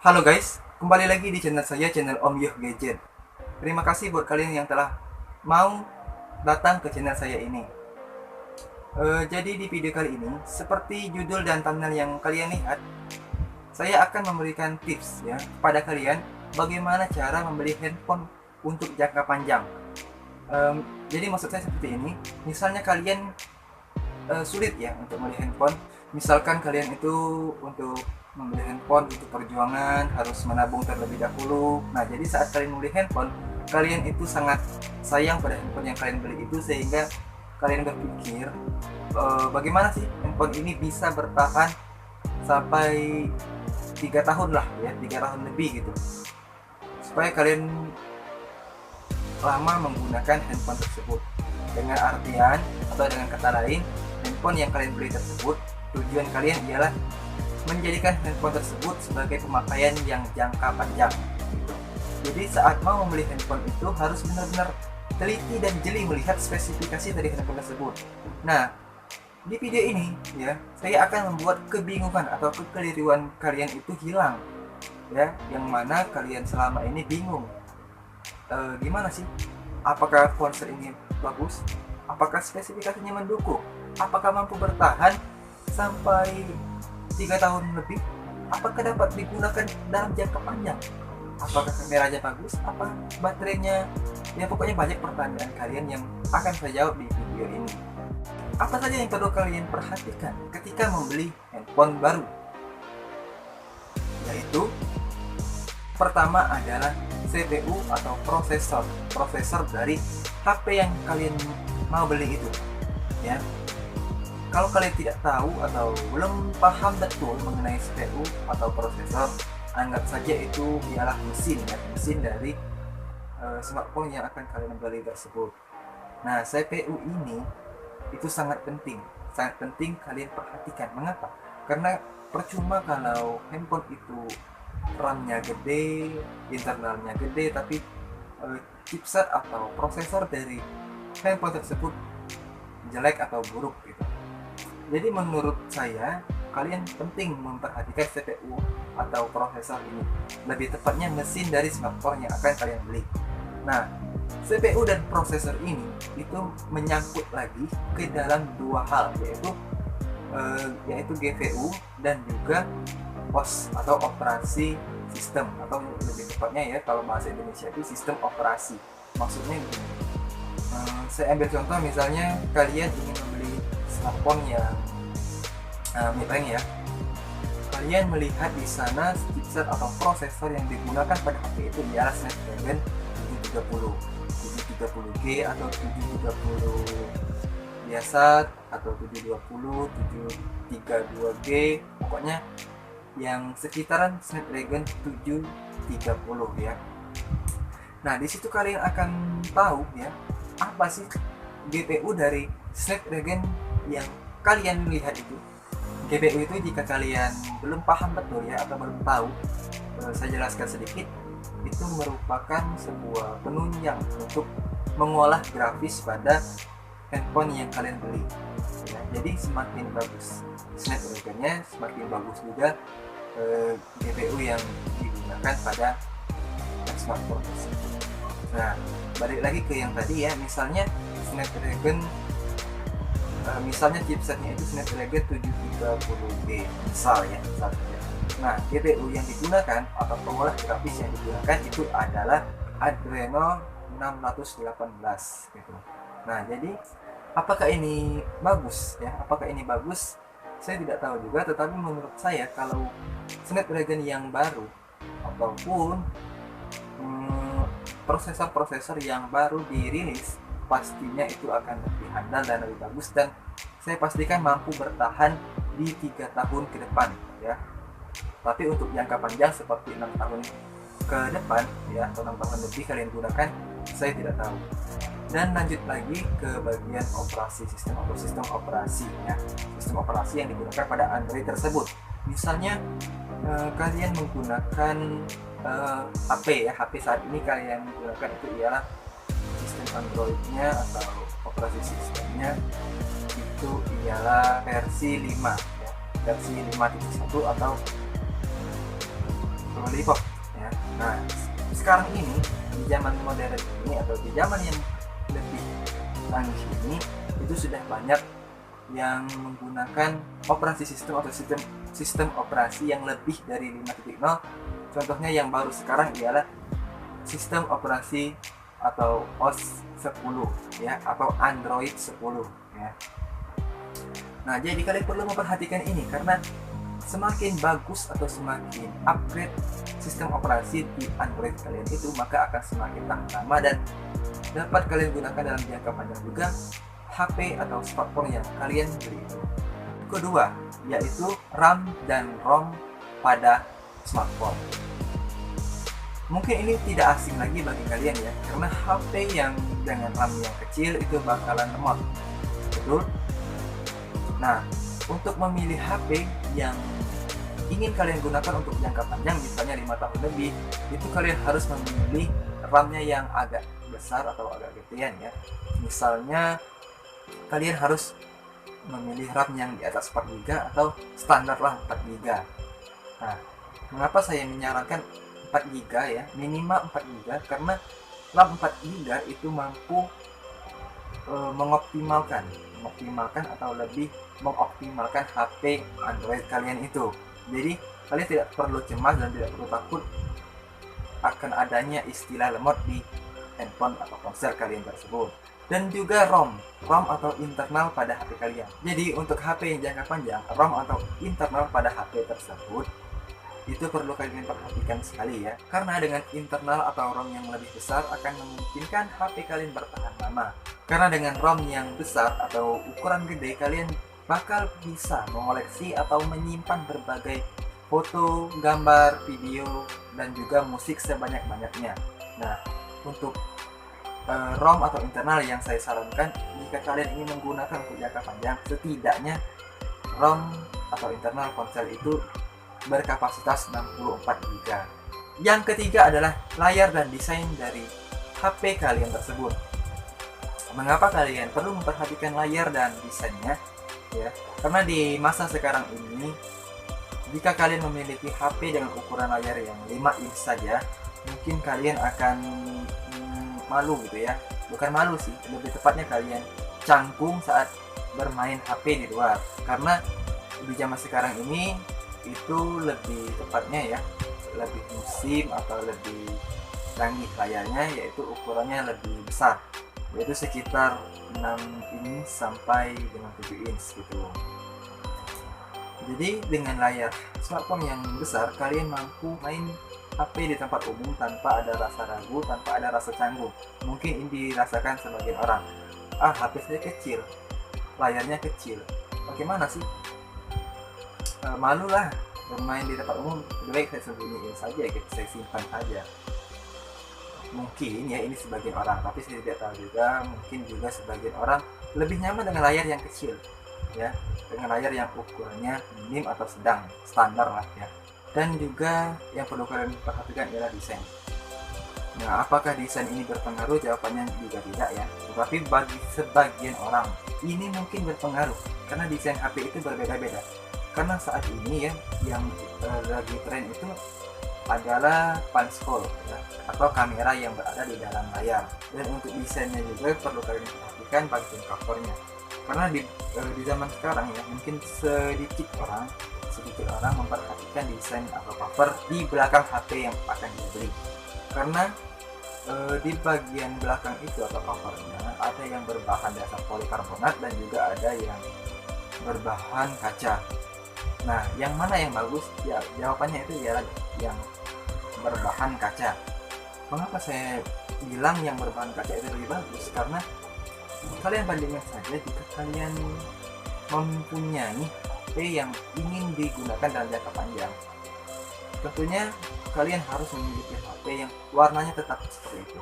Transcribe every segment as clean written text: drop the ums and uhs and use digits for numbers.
Halo guys, kembali lagi di channel saya, channel Om Yoh Gadget. Terima kasih buat kalian yang telah mau datang ke channel saya ini. Jadi di video kali ini, seperti judul dan thumbnail yang kalian lihat, saya akan memberikan tips ya kepada kalian bagaimana cara membeli handphone untuk jangka panjang. Jadi maksud saya seperti ini, misalnya kalian sulit ya untuk membeli handphone. Misalkan kalian itu untuk membeli handphone itu perjuangan, harus menabung terlebih dahulu. Nah, jadi saat kalian membeli handphone, kalian itu sangat sayang pada handphone yang kalian beli itu, sehingga kalian berpikir bagaimana sih handphone ini bisa bertahan sampai 3 tahun lah ya, 3 tahun lebih gitu, supaya kalian lama menggunakan handphone tersebut. Dengan artian atau dengan kata lain, handphone yang kalian beli tersebut, tujuan kalian ialah menjadikan handphone tersebut sebagai pemakaian yang jangka panjang gitu. Jadi saat mau membeli handphone itu harus benar-benar teliti dan jeli melihat spesifikasi dari handphone tersebut. Nah, di video ini ya, saya akan membuat kebingungan atau kekeliruan kalian itu hilang ya, yang mana kalian selama ini bingung gimana sih, apakah ponsel ini bagus, apakah spesifikasinya mendukung, apakah mampu bertahan sampai 3 tahun lebih, apakah dapat digunakan dalam jangka panjang, apakah kameranya bagus, apa baterainya, ya pokoknya banyak pertanyaan kalian yang akan saya jawab di video ini. Apa saja yang perlu kalian perhatikan ketika membeli handphone baru? Yaitu pertama adalah CPU atau prosesor dari HP yang kalian mau beli itu ya. Kalau kalian tidak tahu atau belum paham betul mengenai CPU atau prosesor, anggap saja itu ialah mesin ya, mesin dari smartphone yang akan kalian beli tersebut. Nah, CPU ini itu sangat penting kalian perhatikan. Mengapa? Karena percuma kalau handphone itu RAM-nya gede, internalnya gede, tapi chipset atau prosesor dari handphone tersebut jelek atau buruk gitu. Jadi menurut saya, kalian penting memperhatikan CPU atau prosesor ini, lebih tepatnya mesin dari smartphone yang akan kalian beli. Nah, CPU dan prosesor ini itu menyangkut lagi ke dalam dua hal, yaitu GPU dan juga OS atau operasi sistem, atau lebih tepatnya ya kalau bahasa Indonesia itu sistem operasi. Maksudnya begini, saya ambil contoh, misalnya kalian ingin membeli smartphone yang misalnya ya, kalian melihat di sana chipset atau prosesor yang digunakan pada HP itu ialah Snapdragon 730, 730G atau 730 biasa atau 720, 732G, pokoknya yang sekitaran Snapdragon 730 ya. Nah, di situ kalian akan tahu ya, apa sih GPU dari Snapdragon yang kalian lihat itu. GPU itu jika kalian belum paham betul ya, atau belum tahu, saya jelaskan sedikit. Itu merupakan sebuah penunjang untuk mengolah grafis pada handphone yang kalian beli ya. Jadi semakin bagus Snapdragon-nya, semakin bagus juga GPU yang digunakan pada smartphone tersebut. Nah, balik lagi ke yang tadi ya, misalnya Snapdragon, misalnya chipsetnya itu Snapdragon 730G misalnya. Nah, GPU yang digunakan atau pengolah grafis yang digunakan itu adalah Adreno 618 gitu. Nah, jadi apakah ini bagus ya? Apakah ini bagus? Saya tidak tahu juga, tetapi menurut saya kalau Snapdragon yang baru ataupun prosesor-prosesor yang baru dirilis, pastinya itu akan lebih handal dan lebih bagus, dan saya pastikan mampu bertahan di 3 tahun ke depan ya. Tapi untuk jangka panjang seperti 6 tahun ke depan ya, atau 6 tahun lebih kalian gunakan, saya tidak tahu. Dan lanjut lagi ke bagian operasi sistem atau sistem operasi ya, sistem operasi yang digunakan pada Android tersebut. Misalnya kalian menggunakan HP ya, HP saat ini kalian gunakan itu ialah sistem Androidnya atau operasi sistemnya itu ialah versi 5 ya, versi 5.1 atau lollipop ya. Nah, sekarang ini di zaman modern ini atau di zaman yang lebih canggih ini, itu sudah banyak yang menggunakan operasi sistem atau sistem operasi yang lebih dari 5.0. Contohnya yang baru sekarang ialah sistem operasi atau OS 10 ya, atau Android 10 ya. Nah, jadi kalian perlu memperhatikan ini karena semakin bagus atau semakin upgrade sistem operasi di Android kalian itu, maka akan semakin tahan lama dan dapat kalian gunakan dalam jangka panjang juga HP atau smartphone yang kalian beli itu. Kedua, yaitu RAM dan ROM pada smartphone. Mungkin ini tidak asing lagi bagi kalian ya, karena HP yang dengan RAM yang kecil itu bakalan lemot. Betul? Nah, untuk memilih HP yang ingin kalian gunakan untuk jangka panjang, misalnya 5 tahun lebih, itu kalian harus memilih RAM-nya yang agak besar atau agak gedean ya. Misalnya kalian harus memilih RAM yang di atas 4 GB atau standar lah 4 GB. Nah, mengapa saya menyarankan 4 GB ya, minimal 4 GB? Karena RAM 4 GB itu mampu mengoptimalkan atau lebih mengoptimalkan HP Android kalian itu. Jadi kalian tidak perlu cemas dan tidak perlu takut akan adanya istilah lemot di handphone atau ponsel kalian tersebut. Dan juga ROM atau internal pada HP kalian. Jadi untuk HP yang jangka panjang, ROM atau internal pada HP tersebut itu perlu kalian perhatikan sekali ya, karena dengan internal atau ROM yang lebih besar akan memungkinkan HP kalian bertahan lama. Karena dengan ROM yang besar atau ukuran gede, kalian bakal bisa mengoleksi atau menyimpan berbagai foto, gambar, video, dan juga musik sebanyak-banyaknya. Nah, untuk ROM atau internal yang saya sarankan, jika kalian ingin menggunakan untuk jangka panjang, setidaknya ROM atau internal ponsel itu berkapasitas 64 GB. Yang ketiga adalah layar dan desain dari HP kalian tersebut. Mengapa kalian perlu memperhatikan layar dan desainnya? Ya, karena di masa sekarang ini, jika kalian memiliki HP dengan ukuran layar yang 5 inch saja, mungkin kalian akan malu gitu ya. Bukan malu sih, lebih tepatnya kalian canggung saat bermain HP di luar. Karena di zaman sekarang ini itu lebih tepatnya ya, lebih musim atau lebih canggih layarnya, yaitu ukurannya lebih besar, yaitu sekitar 6 inch sampai dengan 7 inch gitu. Jadi dengan layar smartphone yang besar, kalian mampu main HP di tempat umum tanpa ada rasa ragu, tanpa ada rasa canggung. Mungkin ini dirasakan sebagian orang, HP saya kecil, layarnya kecil, bagaimana sih? Malu lah bermain di tempat umum, lebih baik saya sembunyiin saja gitu, saya simpan saja. Mungkin ya ini sebagian orang, tapi saya tidak tahu juga, mungkin juga sebagian orang lebih nyaman dengan layar yang kecil ya, dengan layar yang ukurannya minim atau sedang, standar lah ya. Dan juga yang perlu kalian perhatikan adalah desain. Nah, apakah desain ini berpengaruh? Jawabannya juga tidak ya, tetapi bagi sebagian orang ini mungkin berpengaruh, karena desain HP itu berbeda-beda. Karena saat ini ya, yang lagi tren itu adalah punch hole ya, atau kamera yang berada di dalam layar. Dan untuk desainnya juga perlu kalian perhatikan bagian covernya. Karena di zaman sekarang ya, mungkin sedikit orang memperhatikan desain atau cover di belakang HP yang akan dibeli. Karena di bagian belakang itu atau covernya ada yang berbahan dasar polikarbonat dan juga ada yang berbahan kaca. Nah, yang mana yang bagus? Ya, jawabannya itu ya yang berbahan kaca. Mengapa saya bilang yang berbahan kaca itu lebih bagus? Karena kalian bandingkan saja jika kalian mempunyai HP yang ingin digunakan dalam jangka panjang. Tentunya kalian harus memiliki HP yang warnanya tetap seperti itu.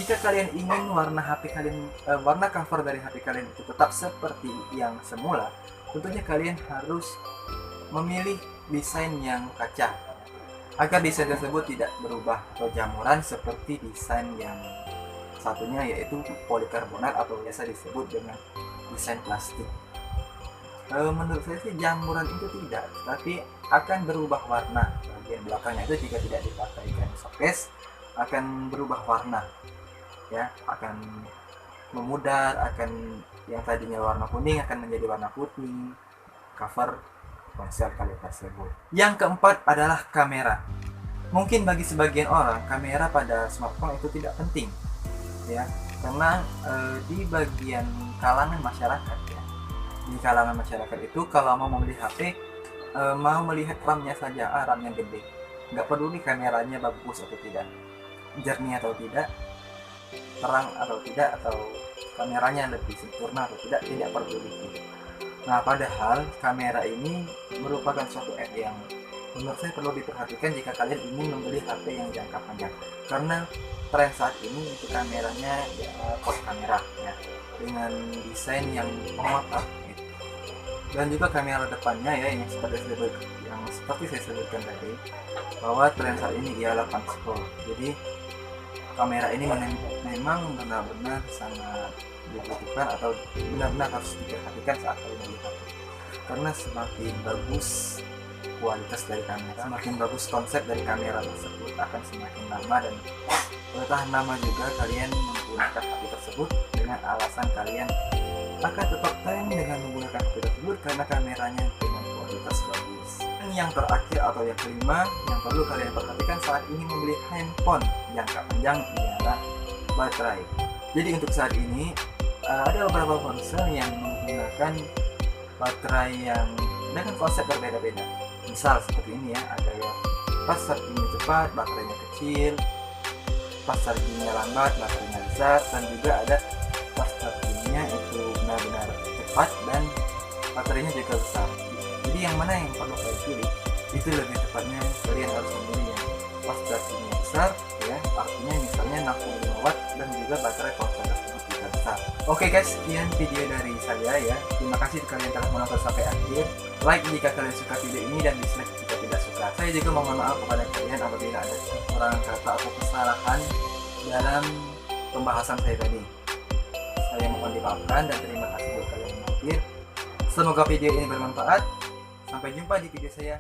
Jika kalian ingin warna cover dari HP kalian itu tetap seperti yang semula, tentunya kalian harus memilih desain yang kaca agar desain tersebut tidak berubah atau jamuran seperti desain yang satunya, yaitu polikarbonat atau biasa disebut dengan desain plastik. Menurut saya sih jamuran itu tidak, tapi akan berubah warna bagian belakangnya itu jika tidak dipakaikan showcase akan berubah warna, ya, akan memudar, akan yang tadinya warna kuning akan menjadi warna putih cover ponsel kalian tersebut. Yang keempat adalah kamera. Mungkin bagi sebagian orang kamera pada smartphone itu tidak penting, ya, karena di bagian kalangan masyarakat, ya, di kalangan masyarakat itu kalau mau membeli HP mau melihat RAM-nya saja, RAM-nya gede, nggak peduli kameranya bagus atau tidak, jernih atau tidak, terang atau tidak, atau kameranya lebih sempurna atau tidak peduli. Nah, padahal kamera ini merupakan suatu app yang menurut saya perlu diperhatikan jika kalian ingin membeli HP yang jangka panjang, karena tren saat ini untuk kameranya ya quad kamera, ya, dengan desain yang mengotak, gitu. Dan juga kamera depannya, ya, yang seperti saya sebutkan tadi, bahwa tren saat ini ialah punch hole. Jadi kamera ini memang benar-benar sangat dibutuhkan atau benar-benar harus diperhatikan saat kalian melihat, karena semakin bagus kualitas dari kamera, semakin bagus konsep dari kamera tersebut, akan semakin lama dan bertahan lama juga kalian menggunakan HP tersebut dengan alasan kalian akan tetap tren dengan menggunakan HP tersebut karena kameranya dengan kualitas bagus. Dan yang terakhir atau yang kelima yang perlu kalian perhatikan saat ini membeli handphone jangka panjang ialah baterai. Jadi untuk saat ini ada beberapa ponsel yang menggunakan baterai yang dengan konsep berbeda-beda. Misal seperti ini, ya, ada yang pas chargingnya cepat, baterainya kecil, pas chargingnya lambat, baterainya besar, dan juga ada pas chargingnya itu benar-benar cepat dan baterainya juga besar. Jadi yang mana yang perlu kalian pilih? Itu lebih tepatnya kalian harus memilih yang pas chargingnya besar, ya, artinya misalnya 65 watt dan juga baterai ponsel tersebut juga besar. Oke guys, sekian video dari saya, ya. Terima kasih kalian telah menonton sampai akhir. Like jika kalian suka video ini dan dislike jika tidak suka. Saya juga mohon maaf kepada kalian apabila ada kekurangan kata atau kesalahan dalam pembahasan saya tadi. Saya mohon dimaafkan dan terima kasih buat kalian yang hadir. Semoga video ini bermanfaat. Sampai jumpa di video saya